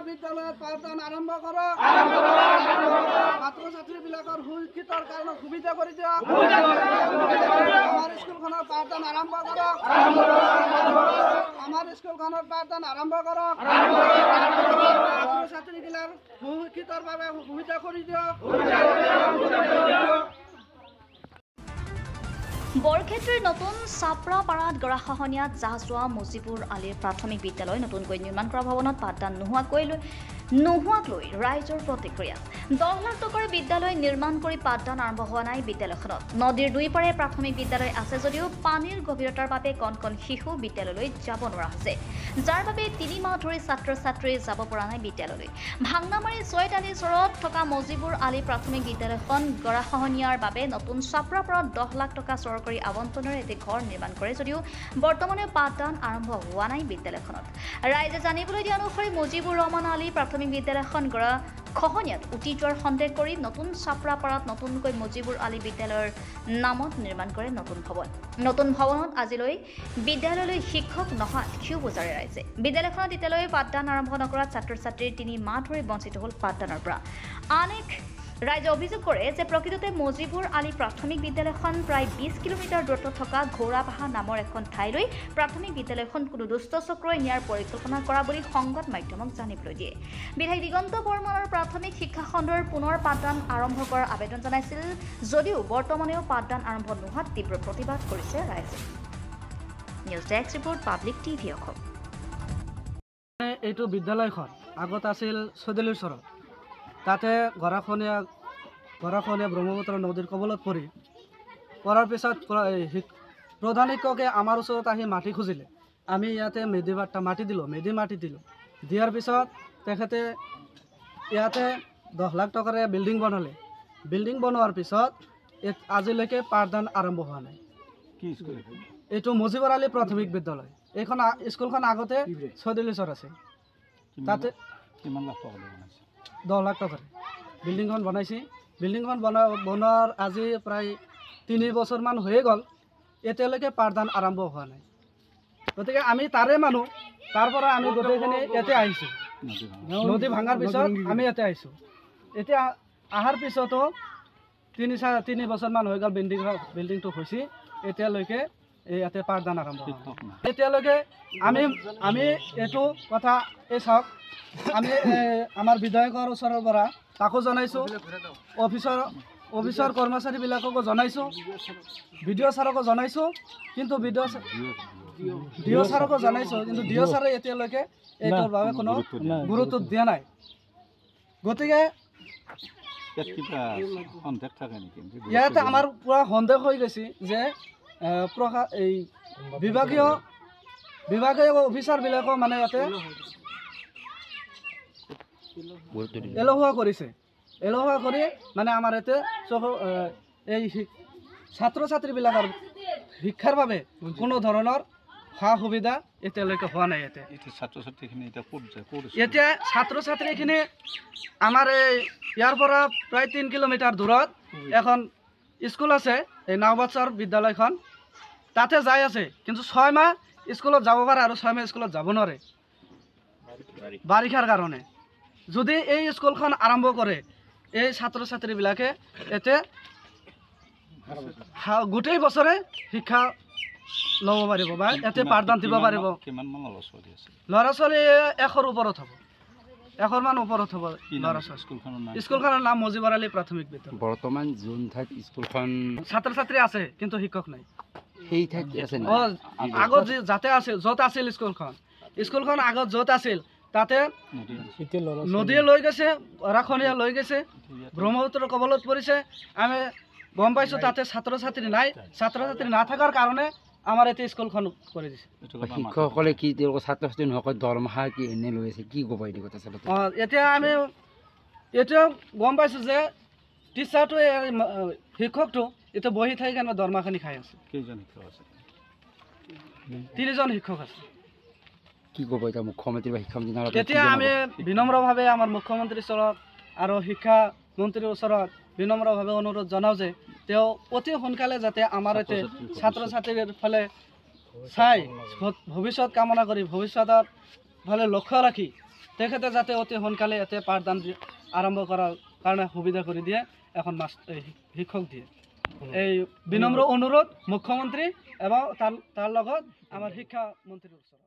বিদ্যালয়ত পাঠদান আৰম্ভ কৰক ছাত্ৰ ছাত্ৰীবিলাকৰ শিক্ষিতৰ কাৰণে সুবিধা কৰি দিয়ক আমাৰ স্কুলখনৰ পাঠদান আৰম্ভ কৰক আমাৰ স্কুলখনৰ পাঠদান আৰম্ভ কৰক ছাত্ৰ ছাত্ৰীগিলাৰ শিক্ষিতৰ বাবে সুবিধা কৰি দিয়ক বৰক্ষেত্ৰীৰ নতুন চাপৰাপাৰাত গৰাখহনীয়াত জাহ যোৱা মুজিবুৰ আলীৰ প্ৰাথমিক বিদ্যালয় নতুনকৈ নিৰ্মাণ কৰা ভৱনত পাঠদান নোহোৱাক লৈ ৰাইজৰ প্ৰতিক্ৰিয়া 10 লাখ টকাৰে বিদ্যালয় নিৰ্মাণ কৰি পাঠদান আৰম্ভ হোৱা নাই বিদ্যালয়খনত নদীৰ দুই পাৰে প্ৰাথমিক বিদ্যালয় আছে যদিও পানীৰ গভীৰতাৰ বাবে কণ শিশু বিদ্যালয়লৈ যাব নোৱাৰা হৈছে যাৰ বাবে 3 মাহ ধৰি ছাত্ৰ ছাত্ৰী যাব পৰা নাই বিদ্যালয়লৈ ভাংনামাৰী ছয়টালি চৰত থকা মুজিবুৰ আলী প্ৰাথমিক বিদ্যালয়খন গৰাখহনীয়াৰ বাবে নতুন চাপৰাপাৰাত 10 লাখ টকা চৰকাৰী আবণ্টনেৰে এটি ঘৰ নিৰ্মাণ কৰে যদিও বৰ্তমানে পাঠদান আৰম্ভ হোৱা নাই বিদ্যালয়খনত ৰাইজে জানিবলৈ দিয়া অনুসৰি মুজিবুৰ ৰহমান আলী প্ৰাথমিক বিদ্যালয়খন গৰাখহনীয়াত উটি যোৱাৰ সন্দেহ কৰি নতুন চাপৰাপাৰাত নতুনকৈ মুজিবুৰ আলী বিদ্যালয়ৰ নামত নিৰ্মাণ কৰে নতুন ভৱনত আজিলৈ বিদ্যালয়লৈ শিক্ষক নহাত ক্ষোভ উজাৰে ৰাইজে বিদ্যালয়খনত এতিয়ালৈ পাঠদান আৰম্ভ নকৰাত ছাত্ৰ ছাত্ৰীৰ 3 মাহ ধৰি বঞ্চিত হ'ল পাঠদানৰ পৰা আন এক ৰাইজে অভিযোগ কৰে যে প্ৰকৃততে মুজিবুৰ আলী প্ৰাথমিক বিদ্যালয়খন প্ৰায় 20 কিলোমিটাৰ দূৰত্বত থকা ঘোৰাবাহা নামৰ এখন ঠাইলৈ প্ৰাথমিক বিদ্যালয়খন কোনো দুষ্ট চক্ৰই নিয়াৰ পৰিকল্পনা কৰা বুলি সংবাদ মাধ্যমক জানিবলৈ দিয়ে বিধায়ক দিগন্ত বৰ্মনৰ প্ৰাথমিক শিক্ষা খণ্ডৰ পুনৰ পাঠদান আৰম্ভ কৰাৰ আবেদন জনাইছিল যদিও বৰ্তমানেও পাঠদান আৰম্ভ নোহোৱাত তীব্ৰ প্ৰতিবাদ কৰিছে ৰাইজে news desk report public TV Assam এইটো বিদ্যালয়খন আগত আছিল ছয়দলিৰ চৰত তাতে গৰাখহনীয়া ব্ৰহ্মপুত্ৰ নদীৰ কবলত পৰাৰ পিছত প্ৰধান শিক্ষকে আমাৰ ওচৰত আহি মাটি খুজিলে আমি ইয়াতে মাটি দিলোঁ দিয়াৰ পিছত তেখেতে ইয়াতে 10 লাখ টকাৰে বিল্ডিং বনোৱাৰ পিছত আজিলৈকে পাঠদান আৰম্ভ হোৱা নাই এইটো মুজিবুৰ আলী প্ৰাথমিক বিদ্যালয় এইখন স্কুলখন আগতে ছয়দলিচৰ আছে তাতে 10 লাখ টকাৰে বিল্ডিংখন বনাইছে বিল্ডিংখন বনোৱাৰ আজি প্ৰায় 3 বছৰমান হৈয়ে গ'ল এতিয়ালৈকে পাঠদান আৰম্ভ হোৱা নাই গতিকে আমি তাৰে মানুহ তাৰ পৰা আমি গোটেইখিনি ইয়াতে আহিছোঁ নদী ভাঙাৰ পিছত আমি ইয়াতে আহিছোঁ এতিয়া অহাৰ পিছতো 3 বছৰমান হৈ গ'ল বিল্ডিংটো হৈছে এতিয়ালৈকে ইয়াতে পাঠদান আৰম্ভ এতিয়ালৈকে আমি এইটো কথা চাওক আমি আমাৰ বিধায়কৰ ওচৰৰ পৰা তাকো জনাইছোঁ অফিচৰ কৰ্মচাৰীবিলাককো জনাইছোঁ বিডিঅ' ছাৰকো জনাইছোঁ কিন্তু ডিঅ' ছাৰকো জনাইছোঁ কিন্তু ডিঅ' ছাৰে এতিয়ালৈকে এইটোৰ বাবে কোনো গুৰুত্ব দিয়া নাই গতিকে ইয়াতে আমাৰ পুৰা সন্দেহ হৈ গৈছে যে এই বিভাগীয় অফিচাৰবিলাকো মানে ইয়াতে এলেহুৱা কৰি মানে আমাৰ ইয়াতে এই ছাত্ৰ ছাত্ৰীবিলাকৰ শিক্ষাৰ বাবে কোনো ধৰণৰ সা সুবিধা এতিয়ালৈকে হোৱা নাই এতিয়া ছাত্ৰ ছাত্ৰীখিনি আমাৰ ইয়াৰ পৰা প্ৰায় 3 কিলোমিটাৰ দূৰত এখন স্কুল আছে এই নাওবাটছৰ বিদ্যালয়খন তাতে যাই আছে কিন্তু 6 মাহ স্কুলত যাব পাৰে আৰু 6 মাহ স্কুলত যাব নোৱাৰে বাৰিষাৰ কাৰণে যদি এই স্কুলখন আৰম্ভ কৰে এই ছাত্ৰ ছাত্ৰীবিলাকে এতে গোটেই বছৰে শিক্ষা ল'ব পাৰিব বা এতে পাঠদান দিব পাৰিব ল'ৰা ছোৱালী 100ৰ ওপৰত হ'ব 100 মান ওপৰত হ'ব ল'ৰা ছোৱালী স্কুলখনৰ নাম মুজিবুৰ আলী প্ৰাথমিক বিদ্যালয় বৰ্তমান যোন ঠাইত স্কুলখন ছাত্ৰ ছাত্ৰী আছে কিন্তু শিক্ষক নাই সেই ঠাইত আছে আগত যাতে আছিল য'ত আছিল স্কুলখন আগত য'ত আছিল তাতে নদীয়ে লৈ গৈছে গৰাখহনীয়া লৈ গৈছে ব্ৰহ্মপুত্ৰৰ কবলত পৰিছে আমি গম পাইছোঁ তাতে ছাত্ৰ ছাত্ৰী নাথাকাৰ কাৰণে আমাৰ এতিয়া স্কুলখন কৰি দিছে শিক্ষকসকলে কি তেওঁলোকৰ ছাত্ৰ ছাত্ৰী নহওক দৰমহা কি এনে লৈ আছে কি ক'ব এই কথা এতিয়া আমি গম পাইছোঁ যে টিচাৰটো শিক্ষকটো এতিয়া বহি থাকি কেনে দৰমহাখিনি খাই আছে কেইজন শিক্ষক আছে 3জন শিক্ষক আছে কি ক'ব এতিয়া মুখ্যমন্ত্ৰী বা শিক্ষামন্ত্ৰী এতিয়া আমি বিনম্ৰভাৱে আমাৰ মুখ্যমন্ত্ৰীৰ ওচৰত আৰু শিক্ষামন্ত্ৰীৰ ওচৰত বিনম্ৰভাৱে অনুৰোধ জনাওঁ যে তেওঁ অতি সোনকালে যাতে আমাৰ ইয়াতে ছাত্ৰ ছাত্ৰীৰ ফালে চাই ভৱিষ্যত কামনা কৰি ভৱিষ্যতৰ ফালে লক্ষ্য ৰাখি তেখেতে যাতে অতি সোনকালে ইয়াতে পাঠদান আৰম্ভ কৰাৰ কাৰণে সুবিধা কৰি দিয়ে এখন শিক্ষক দিয়ে এই বিনম্ৰ অনুৰোধ মুখ্যমন্ত্ৰী এবং তাৰ লগত আমাৰ শিক্ষা মন্ত্ৰীৰ ওচৰত।